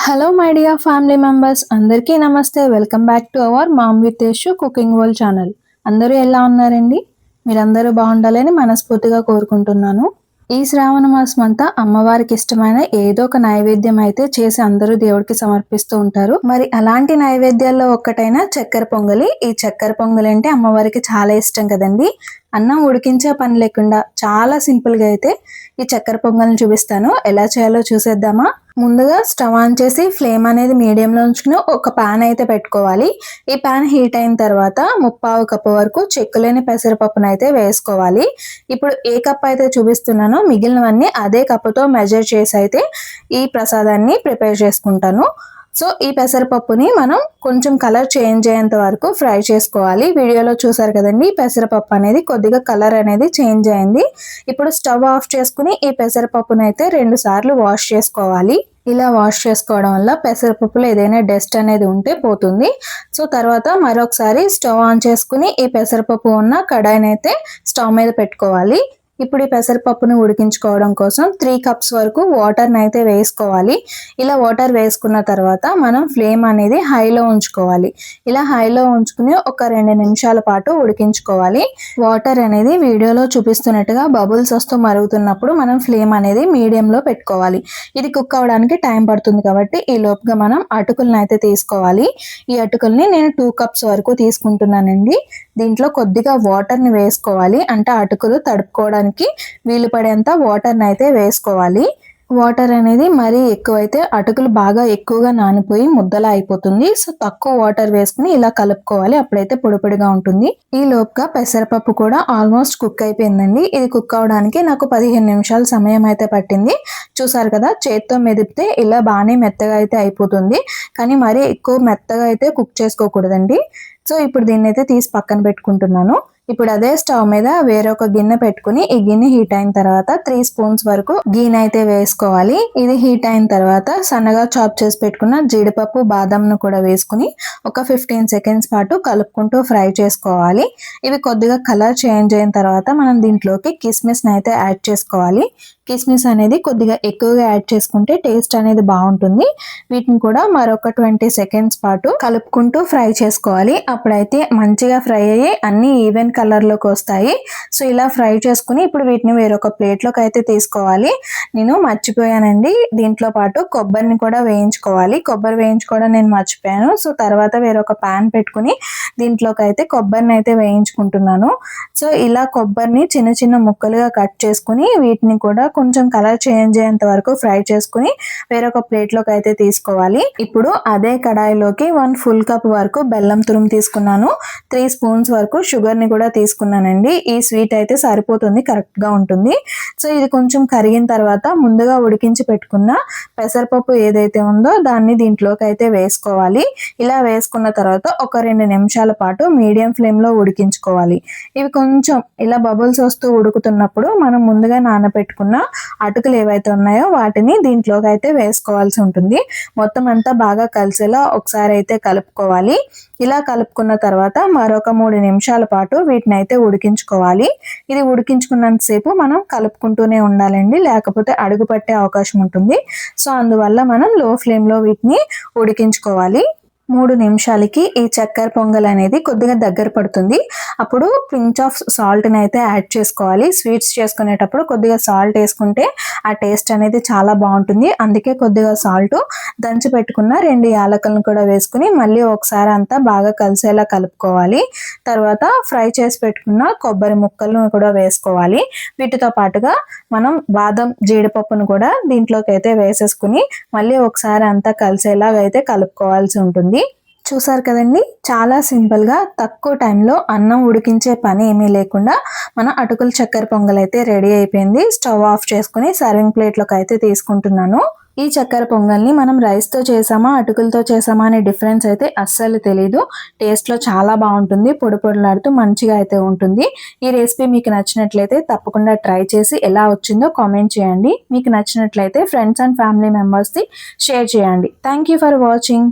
Hello my dear family members, అందరికీ నమస్తే. Welcome back to our mom with Yashu cooking world channel. అందరూ ఎలా ఉన్నారండి? మీరందరూ బాగుండాలని మనస్ఫూర్తిగా కోరుకుంటున్నాను. ఈ శ్రావణ మాసం అంతా అమ్మవారికి ఇష్టమైన ఏదో ఒక నైవేద్యం అయితే చేసి అందరూ దేవుడికి సమర్పిస్తూ ఉంటారు. మరి అలాంటి నైవేద్యాల్లో ఒక్కటైన చక్కెర పొంగలి. ఈ చక్కెర పొంగలి అంటే అమ్మవారికి చాలా ఇష్టం కదండి. అన్నం ఉడికించే పని లేకుండా చాలా సింపుల్ గా అయితే ఈ చక్కెర పొంగల్ని చూపిస్తాను. ఎలా చేయాలో చూసేద్దామా? ముందుగా స్టవ్ ఆన్ చేసి ఫ్లేమ్ అనేది మీడియంలో ఉంచుకుని ఒక పాన్ అయితే పెట్టుకోవాలి. ఈ పాన్ హీట్ అయిన తర్వాత 3/4 కప్పు వరకు చెక్కులేని పెసరపప్పును అయితే వేసుకోవాలి. ఇప్పుడు ఏ కప్ అయితే చూపిస్తున్నానో మిగిలినవన్నీ అదే కప్పుతో మెజర్ చేసి అయితే ఈ ప్రసాదాన్ని ప్రిపేర్ చేసుకుంటాను. సో ఈ పెసరపప్పుని మనం కొంచెం కలర్ చేంజ్ అయ్యేంత వరకు ఫ్రై చేసుకోవాలి. వీడియోలో చూసారు కదండి, పెసరపప్పు అనేది కొద్దిగా కలర్ అనేది చేంజ్ అయింది. ఇప్పుడు స్టవ్ ఆఫ్ చేసుకుని ఈ పెసరపప్పును అయితే 2 సార్లు వాష్ చేసుకోవాలి. ఇలా వాష్ చేసుకోవడం వల్ల పెసరపప్పులో ఏదైనా డస్ట్ అనేది ఉంటే పోతుంది. సో తర్వాత మరొకసారి స్టవ్ ఆన్ చేసుకుని ఈ పెసరపప్పు ఉన్న కడాయిని అయితే స్టవ్ మీద పెట్టుకోవాలి. ఇప్పుడు ఈ పెసరపప్పును ఉడికించుకోవడం కోసం 3 కప్స్ వరకు వాటర్ని అయితే వేసుకోవాలి. ఇలా వాటర్ వేసుకున్న తర్వాత మనం ఫ్లేమ్ అనేది హైలో ఉంచుకోవాలి. ఇలా హైలో ఉంచుకుని ఒక 2 నిమిషాల పాటు ఉడికించుకోవాలి. వాటర్ అనేది వీడియోలో చూపిస్తున్నట్టుగా బబుల్స్ వస్తూ మరుగుతున్నప్పుడు మనం ఫ్లేమ్ అనేది మీడియంలో పెట్టుకోవాలి. ఇది కుక్ అవ్వడానికి టైం పడుతుంది కాబట్టి ఈ లోపుగా మనం అటుకులను అయితే తీసుకోవాలి. ఈ అటుకుల్ని నేను 2 కప్స్ వరకు తీసుకుంటున్నానండి. దీంట్లో కొద్దిగా వాటర్ని వేసుకోవాలి, అంటే అటుకులు తడుపుకోవడానికి వీలు పడేంత వాటర్ని అయితే వేసుకోవాలి. వాటర్ అనేది మరీ ఎక్కువైతే అటుకులు బాగా ఎక్కువగా నానిపోయి ముద్దలా అయిపోతుంది. సో తక్కువ వాటర్ వేసుకుని ఇలా కలుపుకోవాలి, అప్పుడైతే పొడి పొడిగా ఉంటుంది. ఈ లోపుగా పెసరపప్పు కూడా ఆల్మోస్ట్ కుక్ అయిపోయిందండి. ఇది కుక్ అవడానికి నాకు 15 నిమిషాల సమయం అయితే పట్టింది. చూసారు కదా, చేత్తో మెదిపితే ఇలా బాగానే మెత్తగా అయితే అయిపోతుంది. కానీ మరీ ఎక్కువ మెత్తగా అయితే కుక్ చేసుకోకూడదండి. సో ఇప్పుడు దీన్ని అయితే తీసి పక్కన పెట్టుకుంటున్నాను. ఇప్పుడు అదే స్టవ్ మీద వేరొక గిన్నె పెట్టుకుని ఈ గిన్నె హీట్ అయిన తర్వాత 3 స్పూన్స్ వరకు గీనె అయితే వేసుకోవాలి. ఇది హీట్ అయిన తర్వాత సన్నగా చాప్ చేసి పెట్టుకున్న జీడిపప్పు, బాదంను కూడా వేసుకుని ఒక 15 సెకండ్స్ పాటు కలుపుకుంటూ ఫ్రై చేసుకోవాలి. ఇవి కొద్దిగా కలర్ చేంజ్ అయిన తర్వాత మనం దీంట్లోకి కిస్మిస్ అయితే యాడ్ చేసుకోవాలి. కిస్మిస్ అనేది కొద్దిగా ఎక్కువగా యాడ్ చేసుకుంటే టేస్ట్ అనేది బాగుంటుంది. వీటిని కూడా మరొక 20 సెకండ్స్ పాటు కలుపుకుంటూ ఫ్రై చేసుకోవాలి. అప్పుడైతే మంచిగా ఫ్రై అయ్యి అన్ని ఈవెన్ కలర్ లోకి వస్తాయి. సో ఇలా ఫ్రై చేసుకుని ఇప్పుడు వీటిని వేరొక ప్లేట్లోకి అయితే తీసుకోవాలి. నేను మర్చిపోయానండి, దీంట్లో పాటు కొబ్బరిని కూడా వేయించుకోవాలి. కొబ్బరి వేయించుకోవడం నేను మర్చిపోయాను. సో తర్వాత వేరొక ప్యాన్ పెట్టుకుని దీంట్లోకి అయితే కొబ్బరిని అయితే వేయించుకుంటున్నాను. సో ఇలా కొబ్బరిని చిన్న చిన్న ముక్కలుగా కట్ చేసుకుని వీటిని కూడా కొంచెం కలర్ చేంజ్ అయ్యేంత వరకు ఫ్రై చేసుకుని వేరొక ప్లేట్లోకి అయితే తీసుకోవాలి. ఇప్పుడు అదే కడాయిలోకి 1 ఫుల్ కప్ వరకు బెల్లం తురుము తీసుకున్నాను. 3 స్పూన్స్ వరకు షుగర్ ని కూడా తీసుకున్నానండి. ఈ స్వీట్ అయితే సరిపోతుంది, కరెక్ట్ గా ఉంటుంది. సో ఇది కొంచెం కరిగిన తర్వాత ముందుగా ఉడికించి పెట్టుకున్న పెసరపప్పు ఏదైతే ఉందో దాన్ని దీంట్లోకి అయితే వేసుకోవాలి. ఇలా వేసుకున్న తర్వాత ఒక 2 నిమిషాల పాటు మీడియం ఫ్లేమ్ లో ఉడికించుకోవాలి. ఇవి కొంచెం ఇలా బబుల్స్ వస్తూ ఉడుకుతున్నప్పుడు మనం ముందుగా నానబెట్టుకున్న అటుకులు ఏవైతే ఉన్నాయో వాటిని దీంట్లోకి అయితే వేసుకోవాల్సి ఉంటుంది. మొత్తం అంతా బాగా కలిసేలా ఒకసారి అయితే కలుపుకోవాలి. ఇలా కలుపుకున్న తర్వాత మరొక 3 నిమిషాల పాటు వీటిని అయితే ఉడికించుకోవాలి. ఇది ఉడికించుకున్నంతసేపు మనం కలుపుకుంటూనే ఉండాలండి, లేకపోతే అడుగు పట్టే అవకాశం ఉంటుంది. సో అందువల్ల మనం లో ఫ్లేమ్ లో వీటిని ఉడికించుకోవాలి. 3 నిమిషాలకి ఈ చక్కెర పొంగల్ అనేది కొద్దిగా దగ్గర పడుతుంది. అప్పుడు పించ్ ఆఫ్ సాల్ట్ని అయితే యాడ్ చేసుకోవాలి. స్వీట్స్ చేసుకునేటప్పుడు కొద్దిగా సాల్ట్ వేసుకుంటే ఆ టేస్ట్ అనేది చాలా బాగుంటుంది. అందుకే కొద్దిగా సాల్ట్, దంచి పెట్టుకున్న 2 యాలకులను కూడా వేసుకుని మళ్ళీ ఒకసారి అంతా బాగా కలిసేలా కలుపుకోవాలి. తర్వాత ఫ్రై చేసి పెట్టుకున్న కొబ్బరి ముక్కలను కూడా వేసుకోవాలి. వీటితో పాటుగా మనం బాదం, జీడిపప్పును కూడా దీంట్లోకి అయితే వేసేసుకుని మళ్ళీ ఒకసారి అంతా కలిసేలాగా అయితే కలుపుకోవాల్సి ఉంటుంది. చూసారు కదండి, చాలా సింపుల్ గా తక్కువ టైంలో అన్నం ఉడికించే పని ఏమీ లేకుండా మన అటుకుల చక్కెర పొంగల్ అయితే రెడీ అయిపోయింది. స్టవ్ ఆఫ్ చేసుకుని సర్వింగ్ ప్లేట్లోకి అయితే తీసుకుంటున్నాను. ఈ చక్కెర పొంగల్ని మనం రైస్తో చేసామా అటుకులతో చేసామా అనే డిఫరెన్స్ అయితే అస్సలు తెలీదు. టేస్ట్లో చాలా బాగుంటుంది, పొడి పొడిలాడుతూ మంచిగా అయితే ఉంటుంది. ఈ రెసిపీ మీకు నచ్చినట్లయితే తప్పకుండా ట్రై చేసి ఎలా వచ్చిందో కామెంట్ చేయండి. మీకు నచ్చినట్లయితే ఫ్రెండ్స్ అండ్ ఫ్యామిలీ మెంబర్స్కి షేర్ చేయండి. Thank you for watching.